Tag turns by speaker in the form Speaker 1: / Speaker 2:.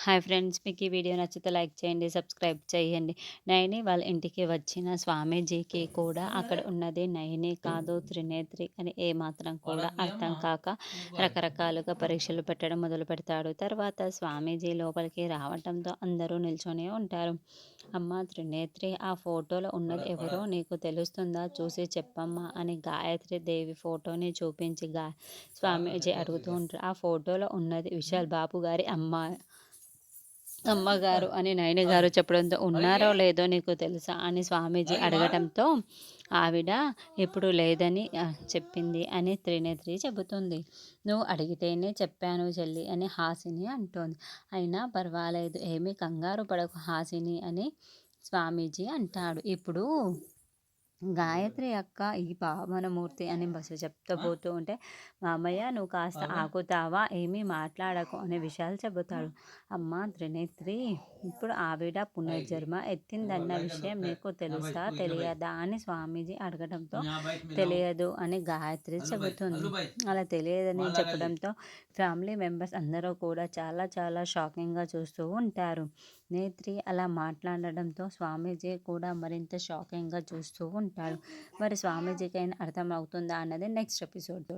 Speaker 1: Hi friends, మీకు ఈ video నచ్చితే లైక్ చేయండి, సబ్స్క్రైబ్ చేయండి. నయని వాళ్ళ ఇంటికి వచ్చిన స్వామీజీకి కూడా అక్కడ ఉన్నది నయని కాదు త్రినేత్రి అని ఏమాత్రం కూడా అర్థం కాక రకరకాలుగా పరీక్షలు పెట్టడం మొదలు పెడతాడు. తర్వాత స్వామీజీ లోపలికి రావటంతో అందరూ నిల్చొని ఉంటారు. అమ్మ త్రినేత్రి, ఆ ఫోటోలో ఉన్నది ఎవరో నీకు తెలుస్తుందా? చూసి చెప్పమ్మా అని గాయత్రి దేవి ఫోటోని చూపించి స్వామీజీ అడుగుతూ ఉంటారు. ఆ ఫోటోలో ఉన్నది విశాల్ బాబు గారి అమ్మగారు అని నయని గారు చెప్పడంతో, ఉన్నారో లేదో నీకు తెలుసా అని స్వామీజీ అడగటంతో, ఆవిడ ఇప్పుడు లేదని చెప్పింది అని త్రినేత్రి చెబుతుంది. నువ్వు అడిగితేనే చెప్పాను చెల్లి అని హాసిని అంటోంది. అయినా పర్వాలేదు, ఏమీ కంగారు పడకు హాసిని అని స్వామీజీ అంటాడు. ఇప్పుడు గాయత్రి అక్క ఈ పావనమూర్తి అని బస్సు చెప్తబోతూ ఉంటే, మామయ్య నువ్వు కాస్త ఆగుతావా, ఏమీ మాట్లాడకు అనే విషయాలు చెబుతాడు. అమ్మ త్రినేత్రి, ఇప్పుడు ఆవిడ పునర్జన్మ ఎత్తిందన్న విషయం నీకు తెలుసా తెలియదా అని స్వామీజీ అడగడంతో, తెలియదు అని గాయత్రి చెబుతుంది. అలా తెలియదని చెప్పడంతో ఫ్యామిలీ మెంబర్స్ అందరూ కూడా చాలా చాలా షాకింగ్గా చూస్తూ ఉంటారు. నేత్రి అలా మాట్లాడడంతో స్వామీజీ కూడా మరింత షాకింగ్గా చూస్తూ ఉంటాడు. మరి స్వామీజీకైనా అర్థమవుతుందా అన్నది నెక్స్ట్ ఎపిసోడ్.